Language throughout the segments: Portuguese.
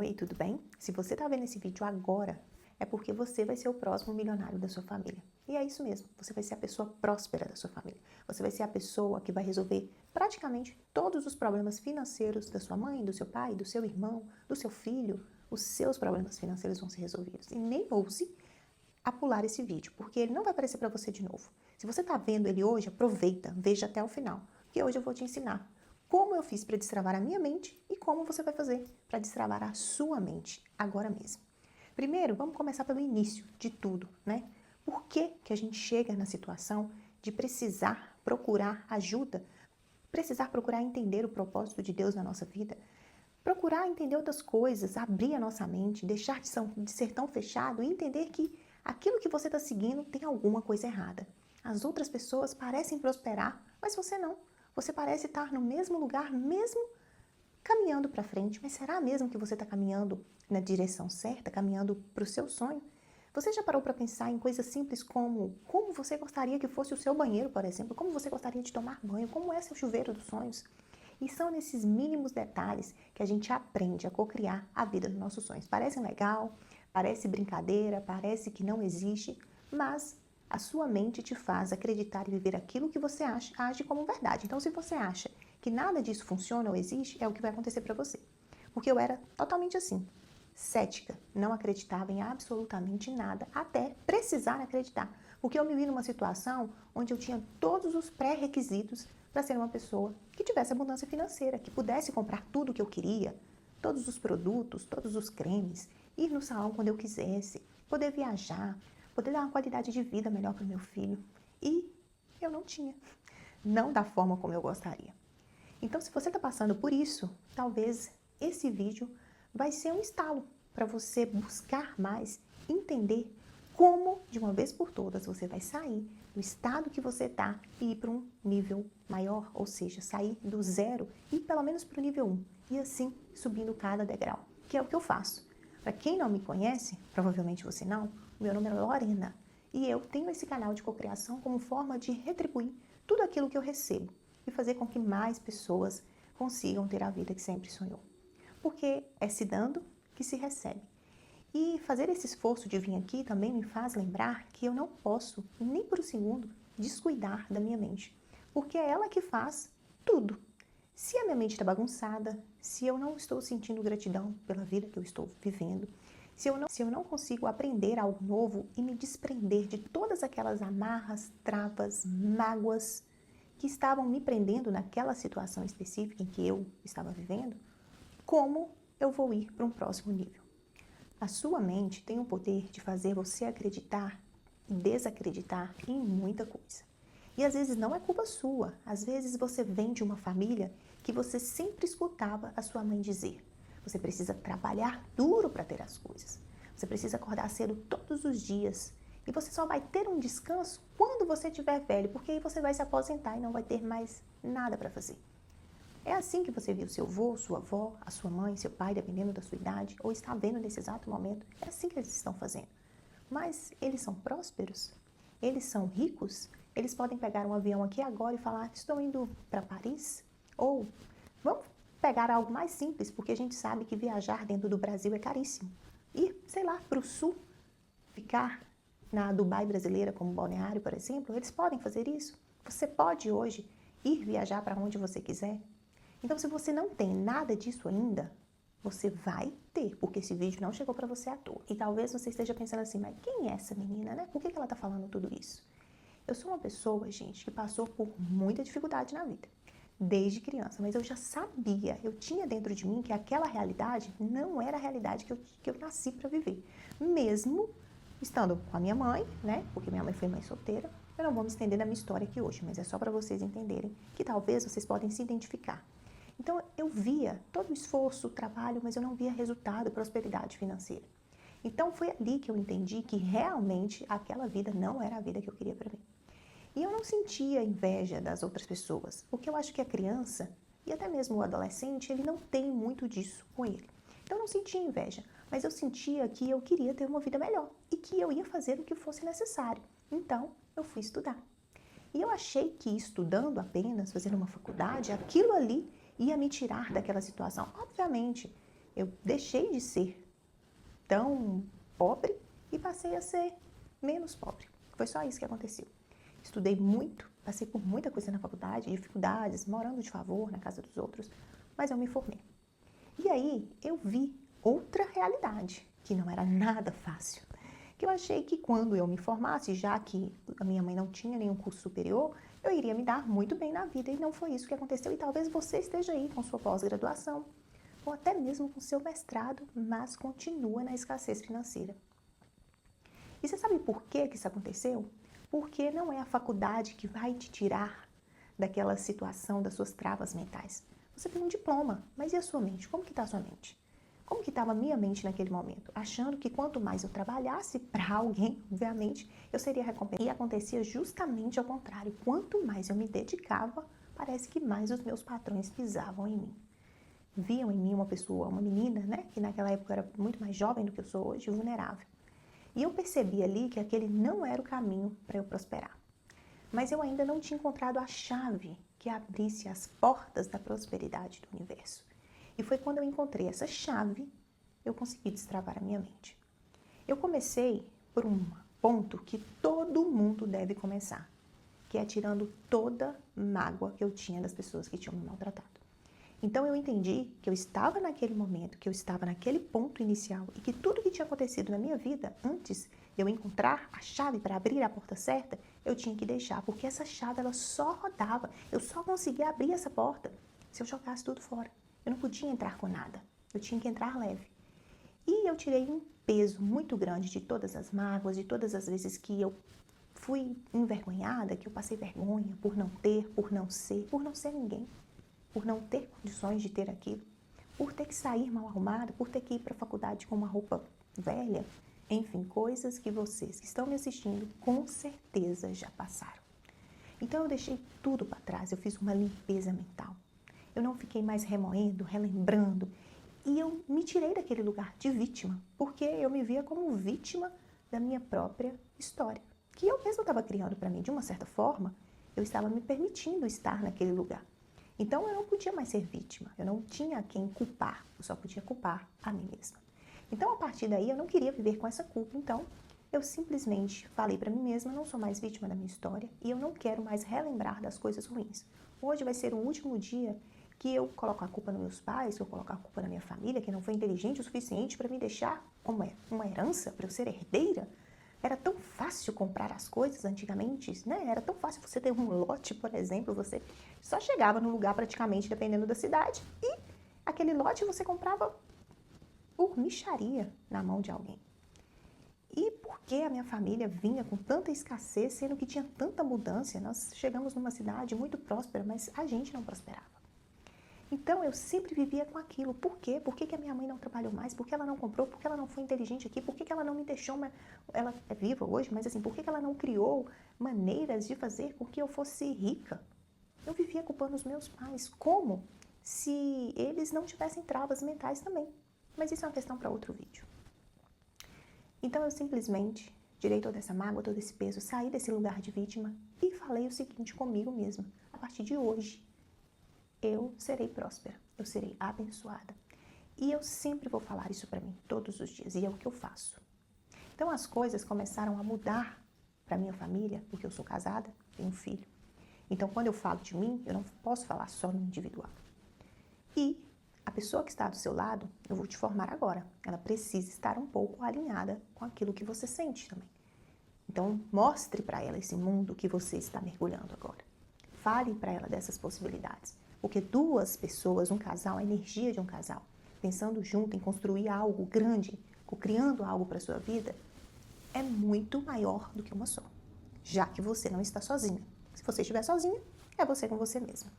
Oi, tudo bem? Se você está vendo esse vídeo agora, é porque você vai ser o próximo milionário da sua família. E é isso mesmo, você vai ser a pessoa próspera da sua família. Você vai ser a pessoa que vai resolver praticamente todos os problemas financeiros da sua mãe, do seu pai, do seu irmão, do seu filho. Os seus problemas financeiros vão ser resolvidos. E nem ouse a pular esse vídeo, porque ele não vai aparecer para você de novo. Se você está vendo ele hoje, aproveita, veja até o final, que hoje eu vou te ensinar como eu fiz para destravar a minha mente e como você vai fazer para destravar a sua mente agora mesmo. Primeiro, vamos começar pelo início de tudo, né? Por que a gente chega na situação de precisar procurar ajuda, precisar procurar entender o propósito de Deus na nossa vida, procurar entender outras coisas, abrir a nossa mente, deixar de ser tão fechado e entender que aquilo que você está seguindo tem alguma coisa errada. As outras pessoas parecem prosperar, mas você não. Você parece estar no mesmo lugar, mesmo caminhando para frente. Mas será mesmo que você está caminhando na direção certa, caminhando para o seu sonho? Você já parou para pensar em coisas simples como você gostaria que fosse o seu banheiro, por exemplo? Como você gostaria de tomar banho? Como é seu chuveiro dos sonhos? E são nesses mínimos detalhes que a gente aprende a cocriar a vida dos nossos sonhos. Parece legal, parece brincadeira, parece que não existe, mas a sua mente te faz acreditar e viver aquilo que você age como verdade. Então, se você acha que nada disso funciona ou existe, é o que vai acontecer para você. Porque eu era totalmente assim, cética, não acreditava em absolutamente nada, até precisar acreditar. Porque eu me vi numa situação onde eu tinha todos os pré-requisitos para ser uma pessoa que tivesse abundância financeira, que pudesse comprar tudo o que eu queria, todos os produtos, todos os cremes, ir no salão quando eu quisesse, poder viajar, poder dar uma qualidade de vida melhor para o meu filho. E eu não tinha, não da forma como eu gostaria. Então, se você está passando por isso, talvez esse vídeo vai ser um estalo para você buscar mais, entender como, de uma vez por todas, você vai sair do estado que você está e ir para um nível maior, ou seja, sair do zero e ir pelo menos para o nível 1, e assim subindo cada degrau, que é o que eu faço. Para quem não me conhece, provavelmente você não, o meu nome é Lorena e eu tenho esse canal de cocriação como forma de retribuir tudo aquilo que eu recebo e fazer com que mais pessoas consigam ter a vida que sempre sonhou. Porque é se dando que se recebe. E fazer esse esforço de vir aqui também me faz lembrar que eu não posso, nem por um segundo, descuidar da minha mente. Porque é ela que faz tudo. Se a minha mente está bagunçada, se eu não estou sentindo gratidão pela vida que eu estou vivendo, se eu não consigo aprender algo novo e me desprender de todas aquelas amarras, travas, mágoas que estavam me prendendo naquela situação específica em que eu estava vivendo, como eu vou ir para um próximo nível? A sua mente tem o poder de fazer você acreditar e desacreditar em muita coisa. E às vezes não é culpa sua, às vezes você vem de uma família que você sempre escutava a sua mãe dizer: você precisa trabalhar duro para ter as coisas, você precisa acordar cedo todos os dias e você só vai ter um descanso quando você estiver velho, porque aí você vai se aposentar e não vai ter mais nada para fazer. É assim que você viu seu avô, sua avó, a sua mãe, seu pai, dependendo da sua idade, ou está vendo nesse exato momento. É assim que eles estão fazendo. Mas eles são prósperos? Eles são ricos? Eles podem pegar um avião aqui agora e falar: estou indo para Paris? Ou vamos pegar algo mais simples, porque a gente sabe que viajar dentro do Brasil é caríssimo. Ir, sei lá, para o sul, ficar na Dubai brasileira como balneário, por exemplo, eles podem fazer isso. Você pode hoje ir viajar para onde você quiser. Então, se você não tem nada disso ainda, você vai ter, porque esse vídeo não chegou para você à toa. E talvez você esteja pensando assim: mas quem é essa menina, né? Por que ela está falando tudo isso? Eu sou uma pessoa, gente, que passou por muita dificuldade na vida, desde criança, mas eu já sabia, eu tinha dentro de mim que aquela realidade não era a realidade que eu nasci para viver. Mesmo estando com a minha mãe, né? Porque minha mãe foi mãe solteira. Eu não vou me estender na minha história aqui hoje, mas é só para vocês entenderem que talvez vocês podem se identificar. Então, eu via todo o esforço, o trabalho, mas eu não via resultado, prosperidade financeira. Então, foi ali que eu entendi que realmente aquela vida não era a vida que eu queria para mim. E eu não sentia inveja das outras pessoas, porque eu acho que a criança, e até mesmo o adolescente, ele não tem muito disso com ele. Então, eu não sentia inveja, mas eu sentia que eu queria ter uma vida melhor e que eu ia fazer o que fosse necessário. Então, eu fui estudar. E eu achei que estudando apenas, fazendo uma faculdade, aquilo ali ia me tirar daquela situação. Obviamente Eu deixei de ser tão pobre e passei a ser menos pobre. Foi só isso que aconteceu. Estudei muito, passei por muita coisa na faculdade, dificuldades, morando de favor na casa dos outros, mas eu me formei. E aí eu vi outra realidade, que não era nada fácil. Que eu achei que quando eu me formasse, já que a minha mãe não tinha nenhum curso superior, eu iria me dar muito bem na vida, e não foi isso que aconteceu. E talvez você esteja aí com sua pós-graduação, ou até mesmo com seu mestrado, mas continua na escassez financeira. E você sabe por que isso aconteceu? Porque não é a faculdade que vai te tirar daquela situação, das suas travas mentais. Você tem um diploma, mas e a sua mente? Como que está a sua mente? Como que estava a minha mente naquele momento? Achando que quanto mais eu trabalhasse para alguém, obviamente, eu seria recompensada. E acontecia justamente ao contrário. Quanto mais eu me dedicava, parece que mais os meus patrões pisavam em mim. Viam em mim uma pessoa, uma menina, né, que naquela época era muito mais jovem do que eu sou hoje, vulnerável. E eu percebi ali que aquele não era o caminho para eu prosperar. Mas eu ainda não tinha encontrado a chave que abrisse as portas da prosperidade do universo. E foi quando eu encontrei essa chave, eu consegui destravar a minha mente. Eu comecei por um ponto que todo mundo deve começar, que é tirando toda mágoa que eu tinha das pessoas que tinham me maltratado. Então eu entendi que eu estava naquele momento, que eu estava naquele ponto inicial e que tudo que tinha acontecido na minha vida antes de eu encontrar a chave para abrir a porta certa, eu tinha que deixar, porque essa chave ela só rodava, eu só conseguia abrir essa porta se eu jogasse tudo fora. Eu não podia entrar com nada, eu tinha que entrar leve. E eu tirei um peso muito grande de todas as mágoas, de todas as vezes que eu fui envergonhada, que eu passei vergonha por não ter, por não ser ninguém, por não ter condições de ter aquilo, por ter que sair mal arrumada, por ter que ir para a faculdade com uma roupa velha, enfim, coisas que vocês que estão me assistindo com certeza já passaram. Então eu deixei tudo para trás, eu fiz uma limpeza mental. Eu não fiquei mais remoendo, relembrando, e eu me tirei daquele lugar de vítima, porque eu me via como vítima da minha própria história, que eu mesma estava criando para mim. De uma certa forma, eu estava me permitindo estar naquele lugar. Então eu não podia mais ser vítima, eu não tinha quem culpar, eu só podia culpar a mim mesma. Então a partir daí eu não queria viver com essa culpa, então eu simplesmente falei para mim mesma, não sou mais vítima da minha história e eu não quero mais relembrar das coisas ruins. Hoje vai ser o último dia que eu coloco a culpa nos meus pais, que eu coloco a culpa na minha família, que não foi inteligente o suficiente para me deixar uma herança, para eu ser herdeira. Era tão fácil comprar as coisas antigamente, né? Era tão fácil você ter um lote, por exemplo, você só chegava no lugar praticamente, dependendo da cidade, e aquele lote você comprava por mixaria na mão de alguém. E por que a minha família vinha com tanta escassez, sendo que tinha tanta mudança? Nós chegamos numa cidade muito próspera, mas a gente não prosperava. Então eu sempre vivia com aquilo. Por quê? Por que a minha mãe não trabalhou mais? Por que ela não comprou? Por que ela não foi inteligente aqui? Por que ela não me deixou? Ela é viva hoje, mas assim, por que ela não criou maneiras de fazer com que eu fosse rica? Eu vivia culpando os meus pais. Como? Se eles não tivessem travas mentais também. Mas isso é uma questão para outro vídeo. Então eu simplesmente tirei toda essa mágoa, todo esse peso, saí desse lugar de vítima e falei o seguinte comigo mesma: a partir de hoje, eu serei próspera, eu serei abençoada. E eu sempre vou falar isso para mim, todos os dias, e é o que eu faço. Então as coisas começaram a mudar para minha família, porque eu sou casada, tenho um filho. Então quando eu falo de mim, eu não posso falar só no individual. E a pessoa que está do seu lado, eu vou te formar agora, ela precisa estar um pouco alinhada com aquilo que você sente também. Então mostre para ela esse mundo que você está mergulhando agora. Fale para ela dessas possibilidades. Porque duas pessoas, um casal, a energia de um casal, pensando junto em construir algo grande, criando algo para a sua vida, é muito maior do que uma só. Já que você não está sozinha. Se você estiver sozinha, é você com você mesma.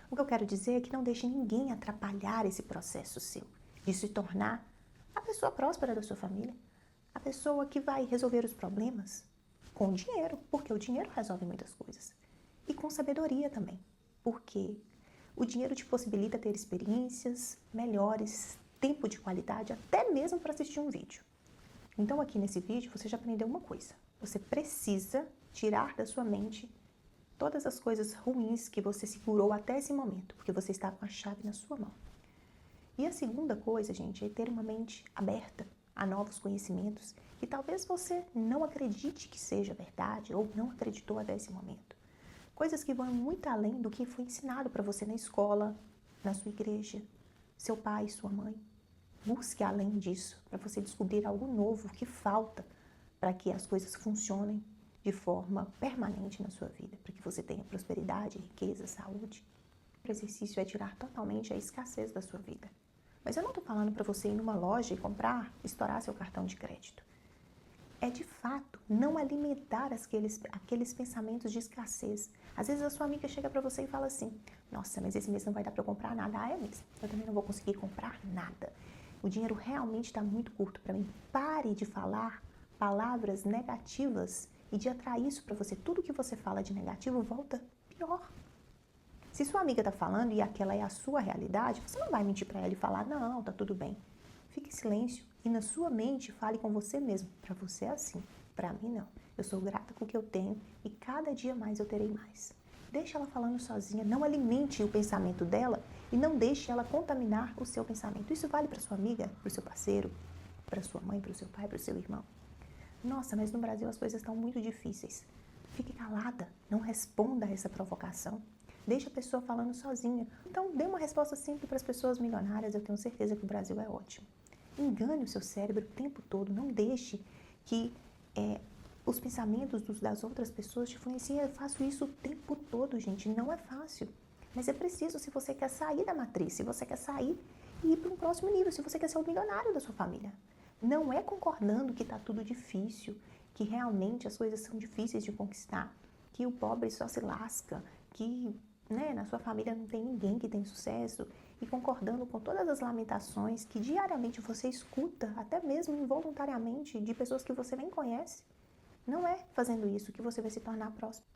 O que eu quero dizer é que não deixe ninguém atrapalhar esse processo seu, de se tornar a pessoa próspera da sua família, a pessoa que vai resolver os problemas com dinheiro, porque o dinheiro resolve muitas coisas. E com sabedoria também, porque o dinheiro te possibilita ter experiências melhores, tempo de qualidade, até mesmo para assistir um vídeo. Então aqui nesse vídeo você já aprendeu uma coisa. Você precisa tirar da sua mente todas as coisas ruins que você segurou até esse momento, porque você está com a chave na sua mão. E a segunda coisa, gente, é ter uma mente aberta a novos conhecimentos que talvez você não acredite que seja verdade ou não acreditou até esse momento. Coisas que vão muito além do que foi ensinado para você na escola, na sua igreja, seu pai, sua mãe. Busque além disso para você descobrir algo novo que falta para que as coisas funcionem de forma permanente na sua vida, para que você tenha prosperidade, riqueza, saúde. O exercício é tirar totalmente a escassez da sua vida. Mas eu não estou falando para você ir numa loja e comprar, estourar seu cartão de crédito. É de fato não alimentar aqueles pensamentos de escassez. Às vezes a sua amiga chega para você e fala assim: nossa, mas esse mês não vai dar para eu comprar nada. Ah, é mesmo? Eu também não vou conseguir comprar nada. O dinheiro realmente está muito curto para mim. Pare de falar palavras negativas e de atrair isso para você. Tudo que você fala de negativo volta pior. Se sua amiga está falando e aquela é a sua realidade, você não vai mentir para ela e falar: não, tá tudo bem. Fique em silêncio e na sua mente fale com você mesmo. Para você é assim, para mim não. Eu sou grata com o que eu tenho e cada dia mais eu terei mais. Deixe ela falando sozinha, não alimente o pensamento dela e não deixe ela contaminar o seu pensamento. Isso vale para sua amiga, para o seu parceiro, para sua mãe, para o seu pai, para o seu irmão. Nossa, mas no Brasil as coisas estão muito difíceis. Fique calada, não responda a essa provocação. Deixe a pessoa falando sozinha. Então, dê uma resposta simples para as pessoas milionárias. Eu tenho certeza que o Brasil é ótimo. Engane o seu cérebro o tempo todo. Não deixe que os pensamentos das outras pessoas te influenciem. Eu faço isso o tempo todo, gente. Não é fácil. Mas é preciso se você quer sair da matriz, se você quer sair e ir para um próximo nível, se você quer ser o milionário da sua família. Não é concordando que está tudo difícil, que realmente as coisas são difíceis de conquistar, que o pobre só se lasca, que na sua família não tem ninguém que tem sucesso, e concordando com todas as lamentações que diariamente você escuta, até mesmo involuntariamente, de pessoas que você nem conhece. Não é fazendo isso que você vai se tornar próspero.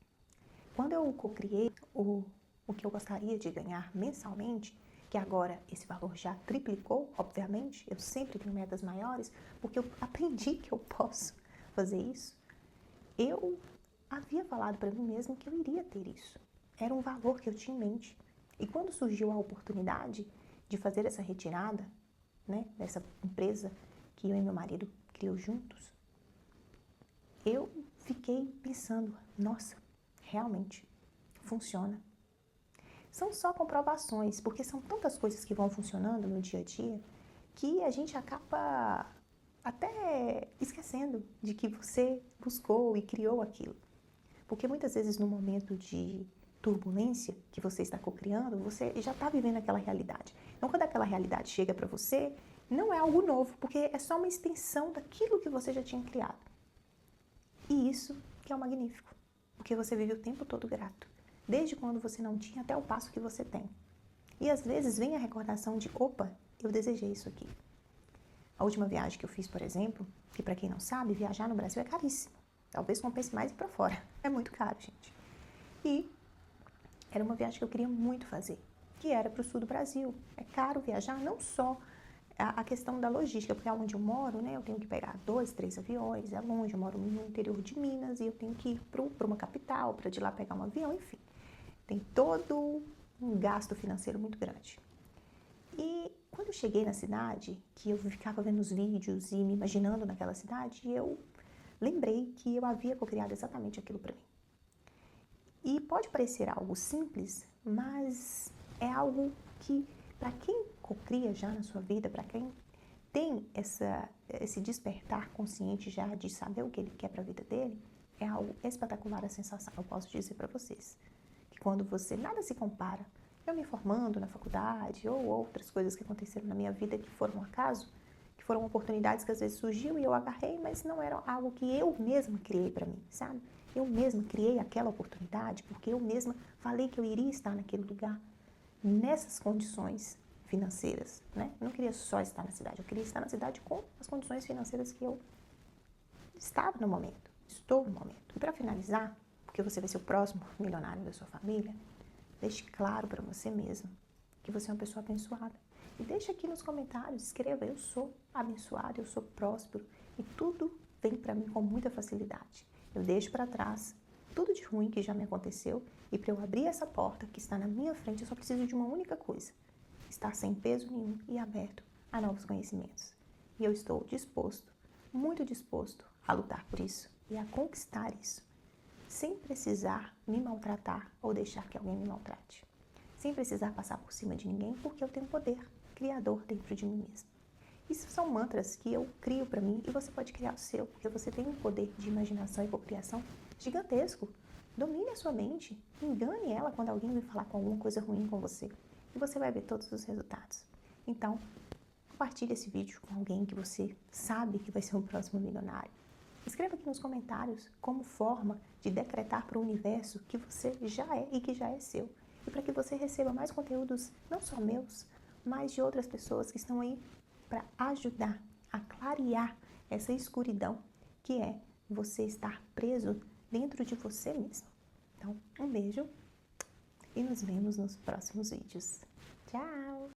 Quando eu criei o que eu gostaria de ganhar mensalmente, que agora esse valor já triplicou, obviamente, eu sempre tenho metas maiores, porque eu aprendi que eu posso fazer isso, eu havia falado para mim mesma que eu iria ter isso. Era um valor que eu tinha em mente. E quando surgiu a oportunidade de fazer essa retirada, dessa empresa que eu e meu marido criou juntos, eu fiquei pensando, nossa, realmente funciona. São só comprovações, porque são tantas coisas que vão funcionando no dia a dia que a gente acaba até esquecendo de que você buscou e criou aquilo. Porque muitas vezes no momento de turbulência que você está cocriando, você já está vivendo aquela realidade. Então, quando aquela realidade chega para você, não é algo novo, porque é só uma extensão daquilo que você já tinha criado. E isso que é o magnífico, porque você vive o tempo todo grato, desde quando você não tinha até o passo que você tem. E às vezes vem a recordação de, opa, eu desejei isso aqui. A última viagem que eu fiz, por exemplo, que para quem não sabe, viajar no Brasil é caríssimo. Talvez compense mais ir para fora. É muito caro, gente. E era uma viagem que eu queria muito fazer, que era para o sul do Brasil. É caro viajar, não só a questão da logística, porque onde eu moro, eu tenho que pegar 2, 3 aviões, é longe, eu moro no interior de Minas e eu tenho que ir para uma capital, para de lá pegar um avião, enfim. Tem todo um gasto financeiro muito grande. E quando eu cheguei na cidade, que eu ficava vendo os vídeos e me imaginando naquela cidade, eu lembrei que eu havia cocriado exatamente aquilo para mim. E pode parecer algo simples, mas é algo que, para quem cocria já na sua vida, para quem tem esse despertar consciente já de saber o que ele quer para a vida dele, é algo espetacular a sensação. Eu posso dizer para vocês que quando você nada se compara, eu me formando na faculdade ou outras coisas que aconteceram na minha vida que foram um acaso, que foram oportunidades que às vezes surgiu e eu agarrei, mas não era algo que eu mesma criei para mim, sabe? Eu mesma criei aquela oportunidade porque eu mesma falei que eu iria estar naquele lugar, nessas condições financeiras, Eu não queria só estar na cidade, eu queria estar na cidade com as condições financeiras que eu estava no momento, estou no momento. E para finalizar, porque você vai ser o próximo milionário da sua família, deixe claro para você mesmo que você é uma pessoa abençoada. E deixe aqui nos comentários, escreva, eu sou abençoado, eu sou próspero e tudo vem para mim com muita facilidade. Eu deixo para trás tudo de ruim que já me aconteceu e para eu abrir essa porta que está na minha frente, eu só preciso de uma única coisa, estar sem peso nenhum e aberto a novos conhecimentos. E eu estou disposto, muito disposto a lutar por isso e a conquistar isso, sem precisar me maltratar ou deixar que alguém me maltrate. Sem precisar passar por cima de ninguém, porque eu tenho poder criador dentro de mim mesmo. Isso são mantras que eu crio para mim e você pode criar o seu, porque você tem um poder de imaginação e cocriação gigantesco. Domine a sua mente, engane ela quando alguém vem falar com alguma coisa ruim com você e você vai ver todos os resultados. Então, compartilhe esse vídeo com alguém que você sabe que vai ser o próximo milionário. Escreva aqui nos comentários como forma de decretar para o universo que você já é e que já é seu. E para que você receba mais conteúdos, não só meus, mas de outras pessoas que estão aí para ajudar a clarear essa escuridão que é você estar preso dentro de você mesmo. Então, um beijo e nos vemos nos próximos vídeos. Tchau!